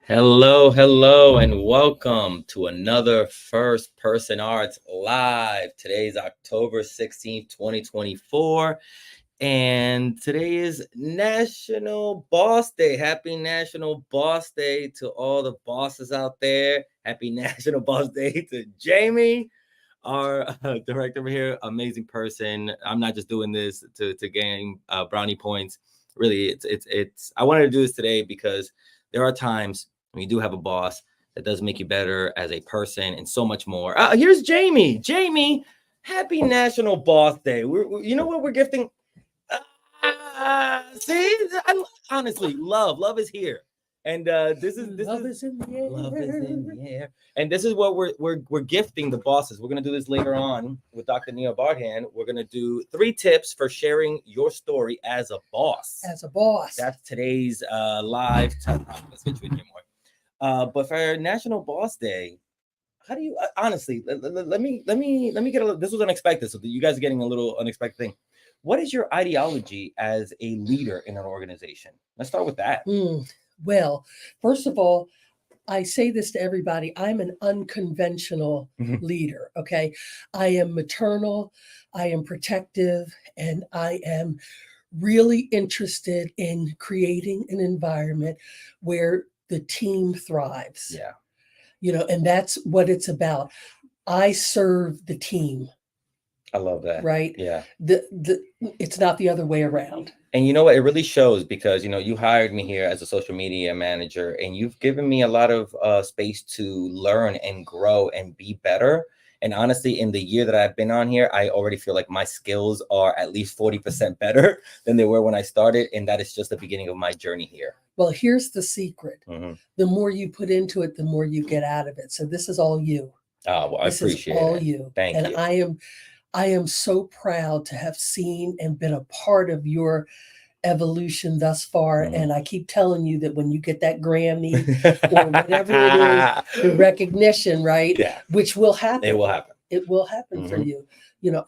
Hello, and welcome to another First Person Arts Live. Today's October 16th, 2024, and today is National Boss Day. Happy National Boss Day to all the bosses out there. Happy National Boss Day to Jamie, our director over here. Amazing person. I'm not just doing this to gain brownie points. Really, it's. I wanted to do this today because there are times when you do have a boss that does make you better as a person and so much more. Here's Jamie. Jamie, happy National Boss Day. You know what we're gifting? See, honestly, love is here, and this is Love is in the air. love is in the air, and this is what we're gifting the bosses. We're gonna do this later on with Dr. Neil Barhan. We're gonna do 3 tips for sharing your story as a boss. As a boss. That's today's live. Let's get you in here more. But for National Boss Day, how do you honestly? Let me get a little. This was unexpected, so you guys are getting a little unexpected thing. What is your ideology as a leader in an organization? Let's start with that. Well, first of all, I say this to everybody. I'm an unconventional leader, okay? I am maternal, I am protective, and I am really interested in creating an environment where the team thrives. Yeah. And that's what it's about. I serve the team. I love that. Right? Yeah. It's not the other way around. And you know what? It really shows because, you hired me here as a social media manager and you've given me a lot of space to learn and grow and be better. And honestly, in the year that I've been on here, I already feel like my skills are at least 40% better than they were when I started. And that is just the beginning of my journey here. Well, here's the secret. The more you put into it, the more you get out of it. So this is all you. Oh, well, I appreciate it. All you. Thank you. And I am so proud to have seen and been a part of your evolution thus far. And I keep telling you that when you get that Grammy or whatever it is, the recognition, right? Yeah. Which will happen. It will happen. It will happen for you.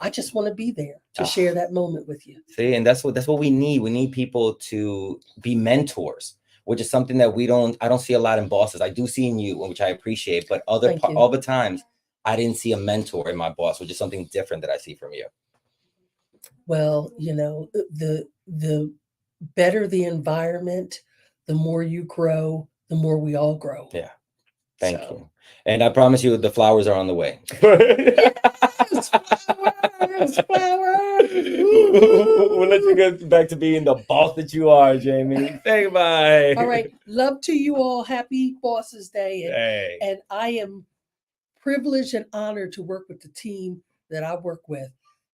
I just want to be there to share that moment with you. See, and that's what we need. We need people to be mentors, which is something that I don't see a lot in bosses. I do see in you, which I appreciate, but all the times I didn't see a mentor in my boss, which is something different that I see from you. Well, the better the environment, the more you grow, the more we all grow. Yeah. Thank you. And I promise you the flowers are on the way. Flowers. We'll let you get back to being the boss that you are, Jamie. Say bye. All right. Love to you all. Happy Bosses Day. And I am privileged and honored to work with the team that I work with.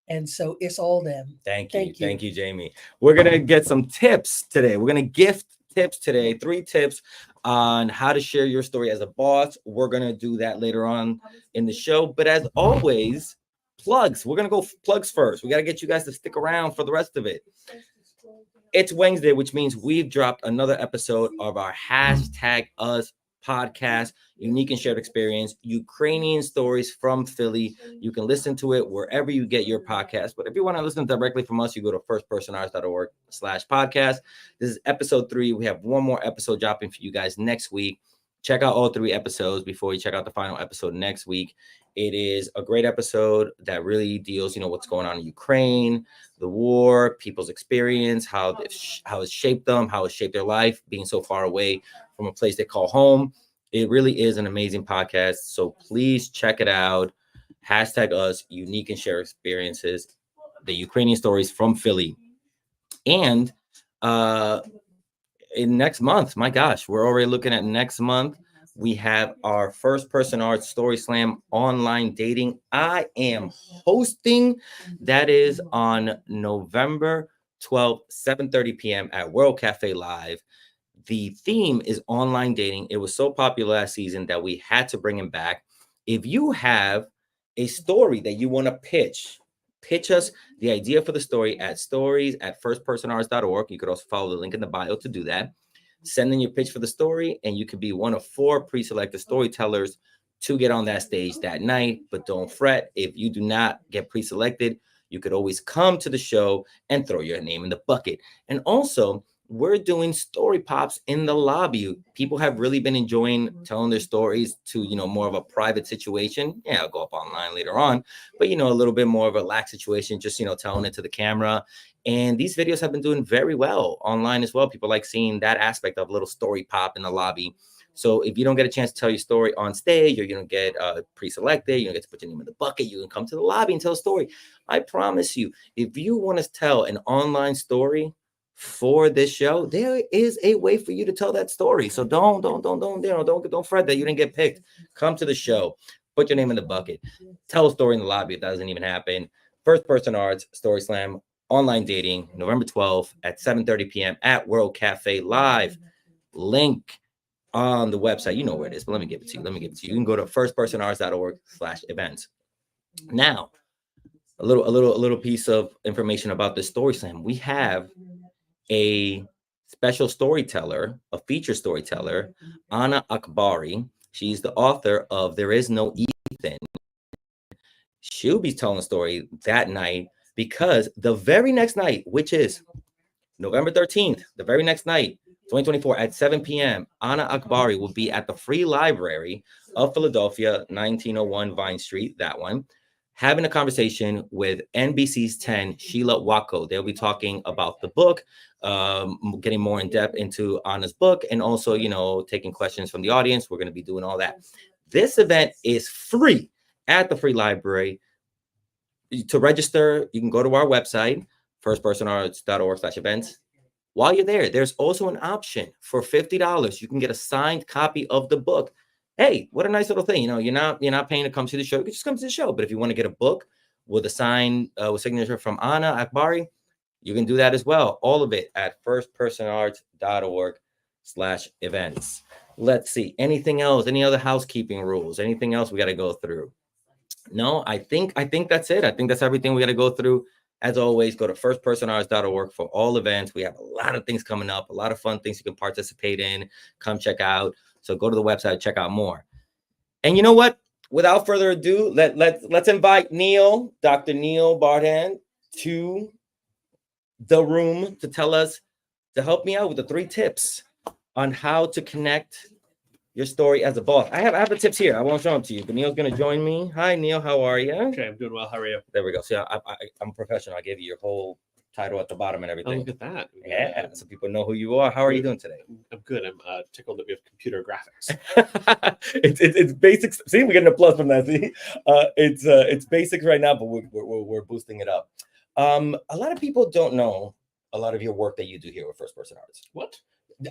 And so it's all them. Thank you, Jamie. We're going to get some tips today. We're going to gift tips today. 3 tips on how to share your story as a boss. We're going to do that later on in the show. But as always, plugs. We're going to go plugs first. We got to get you guys to stick around for the rest of it. It's Wednesday, which means we've dropped another episode of our #us podcast, unique and shared experience, Ukrainian stories from Philly. You can listen to it wherever you get your podcast. But if you want to listen directly from us, you go to firstpersonarts.org/podcast. This is episode 3. We have one more episode dropping for you guys next week. Check out all 3 episodes before you check out the final episode next week. It is a great episode that really deals, what's going on in Ukraine, the war, people's experience, how it's shaped them, how it shaped their life, being so far away from a place they call home. It really is an amazing podcast. So please check it out. #us, unique and share experiences, the Ukrainian stories from Philly. And in next month, my gosh, we're already looking at next month. We have our First Person Arts Story Slam online dating. I am hosting. That is on November 12th, 7:30 p.m. at World Cafe Live. The theme is online dating. It was so popular last season that we had to bring him back. If you have a story that you want to pitch us the idea for the story at stories@firstpersonarts.org. You could also follow the link in the bio to do that. Send in your pitch for the story, and you could be one of 4 pre-selected storytellers to get on that stage that night. But don't fret. If you do not get pre-selected, you could always come to the show and throw your name in the bucket. And also, we're doing story pops in the lobby. People have really been enjoying telling their stories to, more of a private situation. Yeah, I'll go up online later on, but, a little bit more of a relaxed situation, just, telling it to the camera. And these videos have been doing very well online as well. People like seeing that aspect of a little story pop in the lobby. So if you don't get a chance to tell your story on stage, or you don't get pre-selected, you don't get to put your name in the bucket, you can come to the lobby and tell a story. I promise you, if you want to tell an online story for this show, there is a way for you to tell that story. So don't fret that you didn't get picked. Come to the show, put your name in the bucket, tell a story in the lobby if that doesn't even happen. First Person Arts Story Slam online dating, November 12th at 7:30 p.m. at World Cafe Live. Link on the website. You know where it is, but let me give it to you. You can go to firstpersonarts.org/events. Now, a little piece of information about the Story Slam. We have a special storyteller, a feature storyteller, Anna Akbari. She's the author of There Is No Ethan. She'll be telling a story that night, because the very next night, which is November 13th, the very next night, 2024 at 7 p.m., Anna Akbari will be at the Free Library of Philadelphia, 1901 Vine Street, that one, having a conversation with NBC's 10, Sheila Wako. They'll be talking about the book, getting more in depth into Anna's book, and also, taking questions from the audience. We're going to be doing all that. This event is free at the Free Library. To register, you can go to our website, firstpersonarts.org/events. While you're there, there's also an option for $50. You can get a signed copy of the book. Hey, what a nice little thing. You're not paying to come to the show. You can just come to the show. But if you want to get a book with a sign, with signature from Anna Akbari, you can do that as well. All of it at firstpersonarts.org/events. Let's see. Anything else? Any other housekeeping rules? Anything else we got to go through? No, I think that's it. I think that's everything we got to go through. As always, go to firstpersonarts.org for all events. We have a lot of things coming up, a lot of fun things you can participate in. Come check out. So go to the website, check out more. And you know what? Without further ado, let's invite Neil, Dr. Neil Bardhan, to the room to help me out with the 3 tips on how to connect your story as a boss. I have the tips here. I won't show them to you, but Neil's going to join me. Hi, Neil. How are you? Okay, I'm doing well. How are you? There we go. See, I'm a professional. I gave you your whole title at the bottom and everything. Oh, look at that. Yeah, so people know who you are. How are you doing today? I'm good. I'm tickled that we have computer graphics. It's basics. See, we're getting a plus from that. See, it's basics right now, but we're boosting it up. A lot of people don't know a lot of your work that you do here with First Person Arts. What?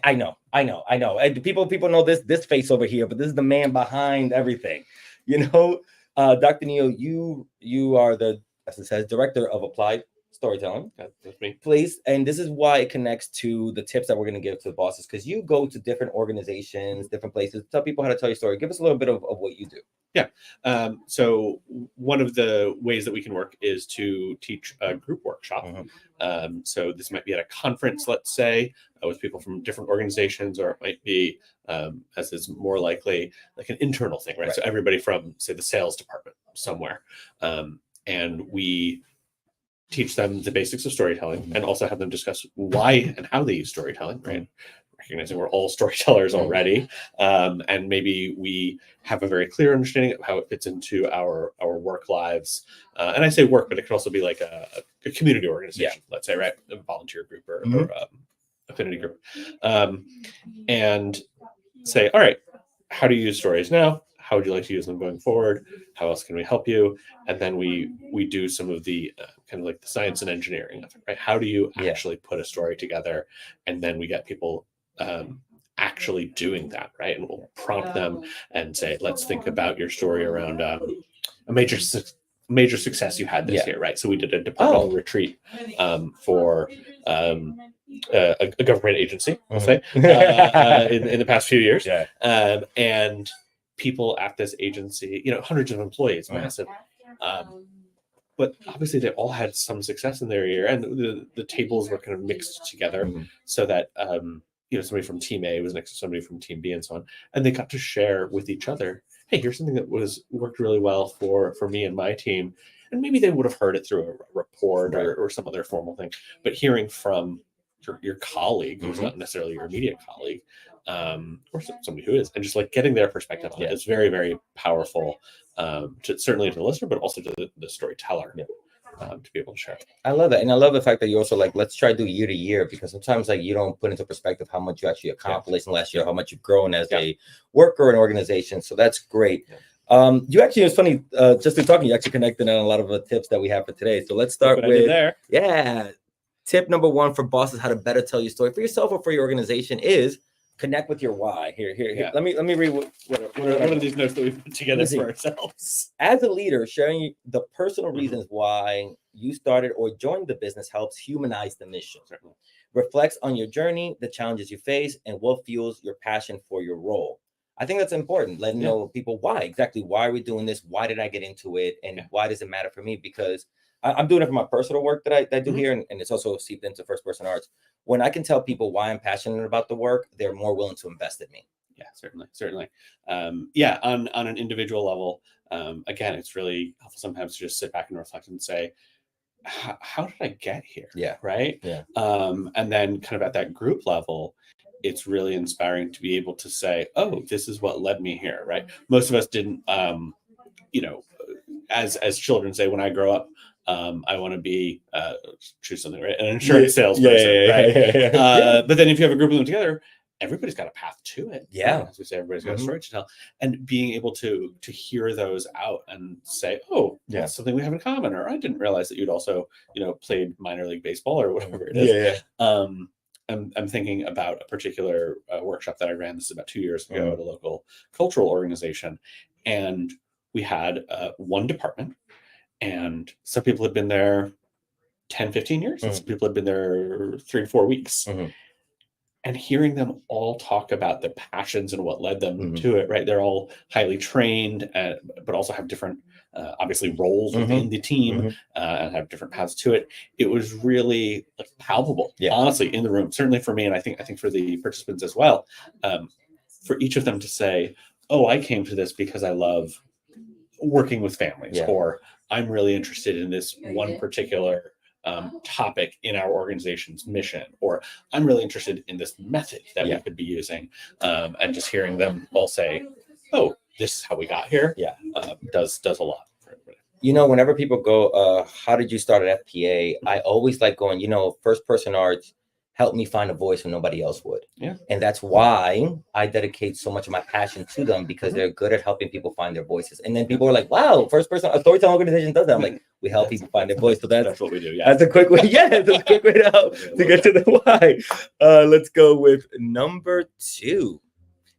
I know. And people know this face over here, but this is the man behind everything. Dr. Neil, you are the, as it says, director of applied storytelling. That's me. Please, and this is why it connects to the tips that we're going to give to the bosses, because you go to different organizations, different places, tell people how to tell your story. Give us a little bit of what you do. Yeah. So one of the ways that we can work is to teach a group workshop. So this might be at a conference, let's say, with people from different organizations, or it might be, as is more likely, like an internal thing, right? So everybody from, say, the sales department somewhere. And we teach them the basics of storytelling, and also have them discuss why and how they use storytelling, right? Recognizing we're all storytellers already, and maybe we have a very clear understanding of how it fits into our work lives. And I say work, but it could also be like a community organization, let's say, right? A volunteer group or affinity group. And say, all right, how do you use stories now? How would you like to use them going forward? How else can we help you? And then we do some of the kind of like the science and engineering of it, right? How do you actually put a story together? And then we get people actually doing that, right? And we'll prompt them and say, let's think about your story around a major success you had this year, right? So we did a departmental retreat for a government agency, we'll say, in the past few years. And people at this agency, hundreds of employees, massive. But obviously they all had some success in their year, and the tables were kind of mixed together so that somebody from team A was next to somebody from team B and so on, and they got to share with each other, hey, here's something that worked really well for me and my team. And maybe they would have heard it through a report or some other formal thing, but hearing from your colleague who's not necessarily your immediate colleague, or somebody who is, and just like getting their perspective on it is very, very powerful, certainly to the listener, but also to the storyteller. To be able to share. I love that. And I love the fact that you also like, let's try to do year to year, because sometimes like you don't put into perspective how much you actually accomplished in last year, how much you've grown as a worker and organization. So that's great. You actually, it's funny, just in talking, you actually connected on a lot of the tips that we have for today. So let's start with, tip number 1 for bosses, how to better tell your story for yourself or for your organization is connect with your why. Here. Let me read what are these notes that we put together for ourselves. As a leader, sharing the personal reasons why you started or joined the business helps humanize the mission. Certainly. Reflects on your journey, the challenges you face, and what fuels your passion for your role. I think that's important. Letting know people why are we doing this? Why did I get into it? And why does it matter for me? Because I'm doing it for my personal work that I do here, and it's also seeped into first person arts. When I can tell people why I'm passionate about the work, they're more willing to invest in me. Yeah, certainly. On an individual level, again, it's really helpful sometimes to just sit back and reflect and say, how did I get here? Yeah. Right. Yeah. And then kind of at that group level, it's really inspiring to be able to say, oh, this is what led me here. Right. Most of us didn't, as children say, when I grow up, I want to be choose something, right? An insurance salesperson, right? But then if you have a group of them together, everybody's got a path to it. Yeah. As we say, everybody's got a story to tell. And being able to hear those out and say, oh, that's something we have in common, or I didn't realize that you'd also, played minor league baseball or whatever it is. I'm thinking about a particular workshop that I ran. This is about 2 years ago at a local cultural organization. And we had one department, and some people had been there 10, 15 years. And some people had been there 3 to 4 weeks. And hearing them all talk about their passions and what led them to it, right? They're all highly trained, but also have different, obviously, roles within the team and have different paths to it. It was really palpable, honestly, in the room. Certainly for me, and I think for the participants as well, for each of them to say, oh, I came to this because I love working with families, or I'm really interested in this one particular topic in our organization's mission, or I'm really interested in this method that we could be using, and just hearing them all say, oh, this is how we got here, does a lot for everybody. Whenever people go, how did you start at FPA? I always like going, first person arts helped me find a voice when nobody else would. And that's why I dedicate so much of my passion to them, because they're good at helping people find their voices. And then people are like, wow, first person, a storytelling organization does that. I'm like, we help people find their voice. So that's what we do. That's a quick way. That's a quick way to help to get to the why. Let's go with number 2.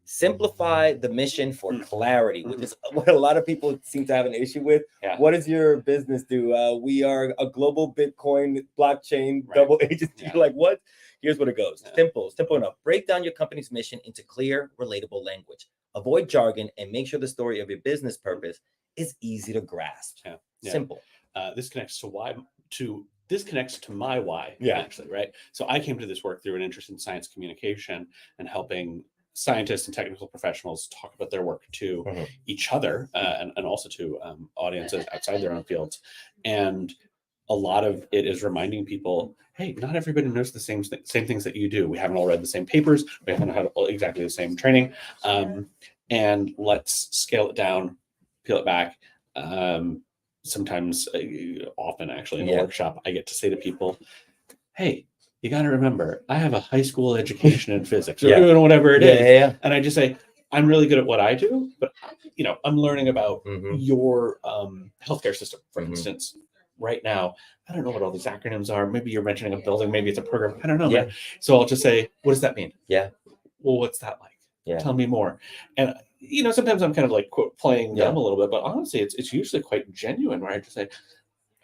Simplify the mission for clarity, which is what a lot of people seem to have an issue with. What does your business do? We are a global Bitcoin blockchain double agency. Like, what? Here's what it goes. Simple enough. Break down your company's mission into clear, relatable language. Avoid jargon and make sure the story of your business purpose is easy to grasp. Simple. This connects to my why, actually, right? So I came to this work through an interest in science communication and helping scientists and technical professionals talk about their work to each other, and also to audiences outside their own fields. And a lot of it is reminding people, hey, not everybody knows the same things that you do. We haven't all read the same papers. We haven't had exactly the same training. And let's scale it down, peel it back. Sometimes, often actually in a workshop, I get to say to people, hey, you got to remember, I have a high school education in physics, or whatever it is. And I just say, I'm really good at what I do, but I'm learning about your healthcare system, for instance. Right now, I don't know what all these acronyms are. Maybe you're mentioning a building, maybe it's a program. I don't know. So I'll just say, what does that mean? Well, what's that like? Tell me more. And sometimes I'm kind of like quote playing them a little bit, but honestly, it's usually quite genuine, where I just say,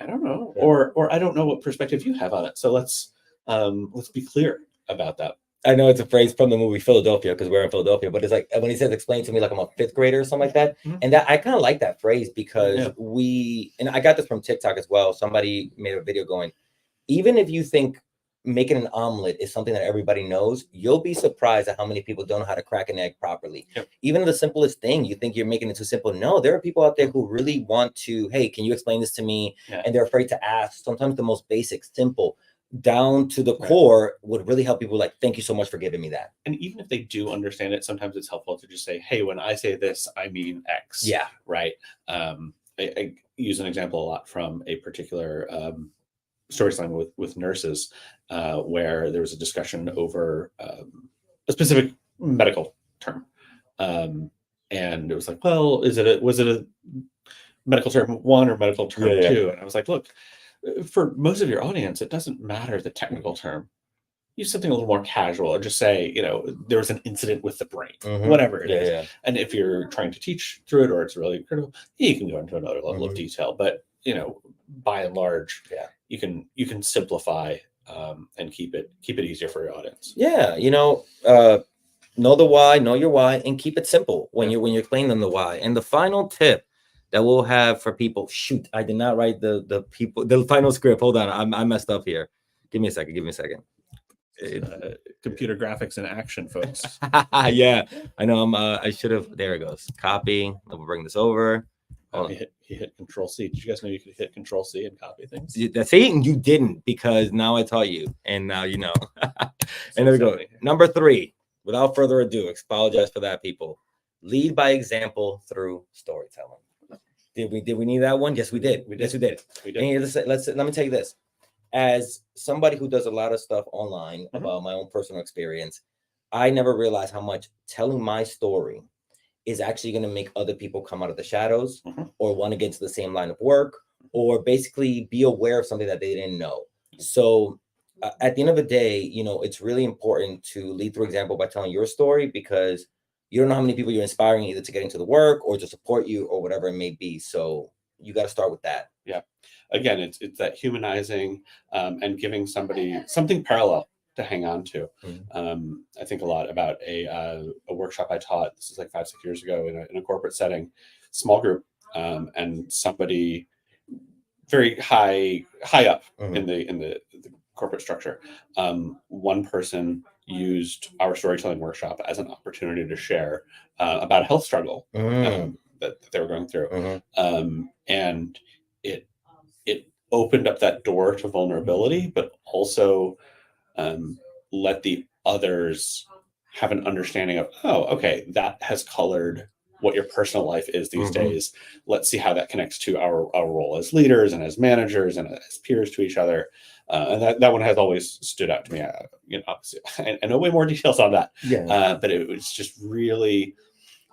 I don't know, or I don't know what perspective you have on it. So let's be clear about that. I know it's a phrase from the movie Philadelphia, because we're in Philadelphia, but it's like when he says explain to me like I'm a 5th grader or something like that. And that I kind of like that phrase, because and I got this from TikTok as well. Somebody made a video going, even if you think making an omelet is something that everybody knows, you'll be surprised at how many people don't know how to crack an egg properly. Even the simplest thing, you think you're making it too simple. No, there are people out there who really want to, hey, can you explain this to me? And they're afraid to ask. Sometimes the most basic, simple. down to the Right. core would really help people. Like, thank you so much for giving me that. And even if they do understand it, sometimes it's helpful to just say, hey, when I say this, I mean X. Yeah. Right. I use an example a lot from a particular story slam with nurses, where there was a discussion over a specific medical term. And it was like, well, was it a medical term 1 or medical term 2? And I was like, look, for most of your audience, it doesn't matter the technical term. Use something a little more casual, or just say, there was an incident with the brain, whatever it is. Yeah. And if you're trying to teach through it, or it's really critical, you can go into another level of detail. But by and large, you can simplify and keep it easier for your audience. Yeah, know the why, know your why, and keep it simple when you explain them the why. And the final tip that we'll have for people. Shoot, I did not write the final script. Hold on, I messed up here. Give me a second. Computer graphics in action, folks. Yeah, I know. I should have. There it goes. Copy. We'll bring this over. He hit Control C. Did you guys know you could hit Control C and copy things? See, and you didn't, because now I taught you, and now you know. And there we go. Number 3. Without further ado, apologize for that, people. Lead by example through storytelling. Did we need that one? Yes, we did. Yes, we did. And let me tell you this. As somebody who does a lot of stuff online about my own personal experience, I never realized how much telling my story is actually going to make other people come out of the shadows or want to get into the same line of work, or basically be aware of something that they didn't know. So at the end of the day, it's really important to lead through example by telling your story, because you don't know how many people you're inspiring either to get into the work or to support you or whatever it may be. So you got to start with that. Yeah. Again, it's that humanizing and giving somebody something parallel to hang on to. I think a lot about a workshop I taught. This is like 5-6 years ago in a corporate setting, small group, and somebody very high up in the corporate structure. One person used our storytelling workshop as an opportunity to share about a health struggle that they were going through, and it opened up that door to vulnerability, but also let the others have an understanding of, oh, okay, that has colored what your personal life is these days. Let's see how that connects to our role as leaders and as managers and as peers to each other. And that one has always stood out to me. Obviously, I know way more details on that. But it was just really,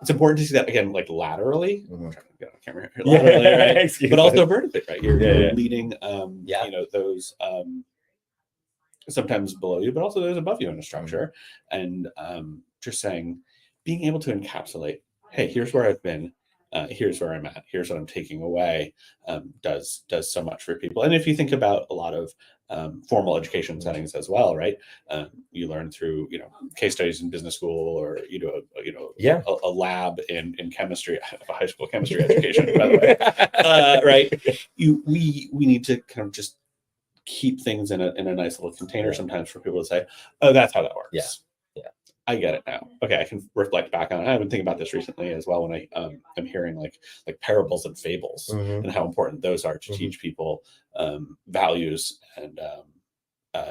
it's important to see that again, like laterally. I'm trying to get on camera here, laterally, right? But also vertically, right? You're leading, those sometimes below you, but also those above you in a structure, and just saying, being able to encapsulate, hey, here's where I've been, here's where I'm at, here's what I'm taking away, does so much for people. And if you think about a lot of formal education settings as well, right? You learn through case studies in business school, or you do a lab in chemistry. I have a high school chemistry education, by the way, right? We need to kind of just keep things in a nice little container sometimes for people to say, oh, that's how that works. I get it now. Okay, I can reflect back on it. I've been thinking about this recently as well, when I'm hearing like parables and fables and how important those are to teach people values and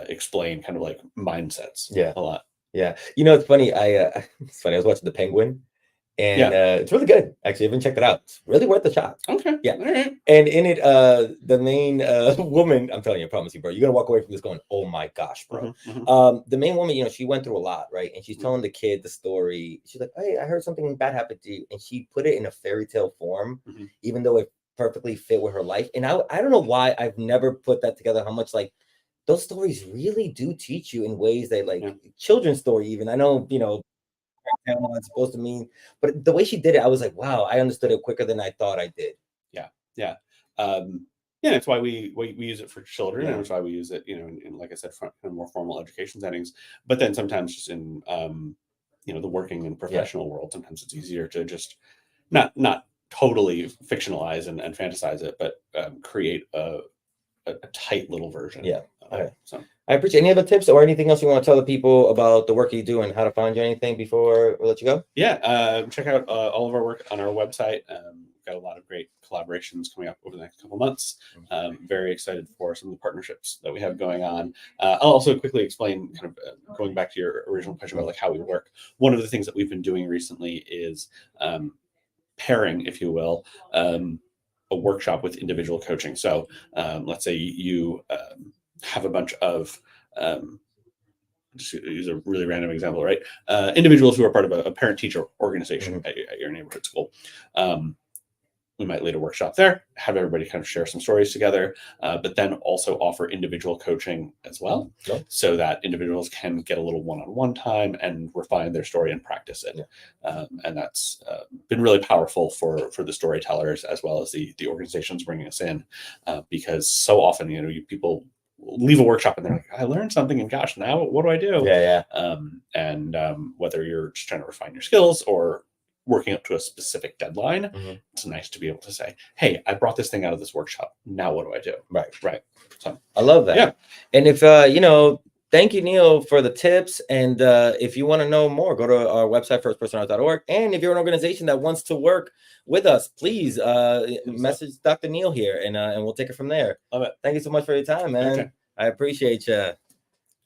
explain kind of like mindsets a lot. It's funny. I was watching The Penguin, and it's really good. Actually, I haven't checked it out. It's really worth the shot. Okay. Yeah. All right. And in it, the main woman, I'm telling you, I promise you, bro, you're gonna walk away from this going, oh my gosh, bro. The main woman, she went through a lot, right? And she's telling the kid the story. She's like, hey, I heard something bad happened to you. And she put it in a fairy tale form, even though it perfectly fit with her life. And I don't know why I've never put that together, how much like those stories really do teach you in ways that children's story, even. I know, it's supposed to mean, but the way she did it, I was like, wow, I understood it quicker than I thought I did. That's why we use it for children, and that's why we use it, in like I said, more formal education settings. But then sometimes just in the working and professional world, sometimes it's easier to just not totally fictionalize and fantasize it, but create a tight little version. Okay. So I appreciate any other tips or anything else you want to tell the people about the work you do and how to find you, anything before we let you go? Check out all of our work on our website, we've got a lot of great collaborations coming up over the next couple months. Very excited for some of the partnerships that we have going on. I'll also quickly explain, kind of going back to your original question about like how we work. One of the things that we've been doing recently is pairing, if you will, a workshop with individual coaching. So let's say you have a bunch of just use a really random example, right? Individuals who are part of a parent-teacher organization at your neighborhood school. We might lead a workshop there, have everybody kind of share some stories together, but then also offer individual coaching as well, so that individuals can get a little one-on-one time and refine their story and practice it. And that's been really powerful for the storytellers as well as the organizations bringing us in, because so often, people leave a workshop and they're like, I learned something, and gosh, now what do I do? And whether you're just trying to refine your skills or working up to a specific deadline, it's nice to be able to say, hey, I brought this thing out of this workshop. Now what do I do? Right. So I love that. Yeah. And if, thank you, Neil, for the tips. And if you want to know more, go to our website, firstpersonart.org. And if you're an organization that wants to work with us, please message Dr. Neil here, and we'll take it from there. Love it. Thank you so much for your time, man. Okay. I appreciate you.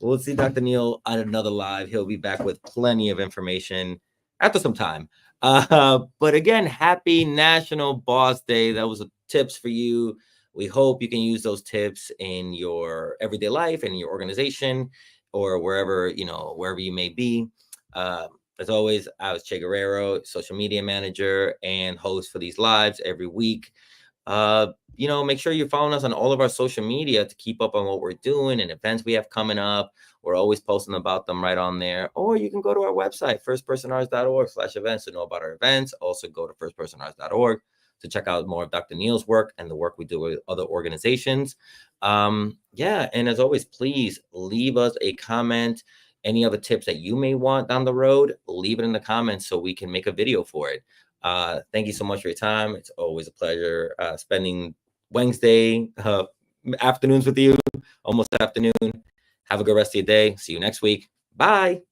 We'll see Dr. Neil on another live. He'll be back with plenty of information after some time. But again, happy National Boss Day. That was tips for you. We hope you can use those tips in your everyday life and in your organization or wherever you may be. As always, I was Che Guerrero, social media manager and host for these lives every week. Make sure you're following us on all of our social media to keep up on what we're doing and events we have coming up. We're always posting about them right on there. Or you can go to our website, firstpersonarts.org/events to know about our events. Also go to firstpersonarts.org to check out more of Dr. Neil's work and the work we do with other organizations. And as always, please leave us a comment. Any other tips that you may want down the road, leave it in the comments so we can make a video for it. Thank you so much for your time. It's always a pleasure spending Wednesday afternoons with you, almost afternoon. Have a good rest of your day. See you next week. Bye.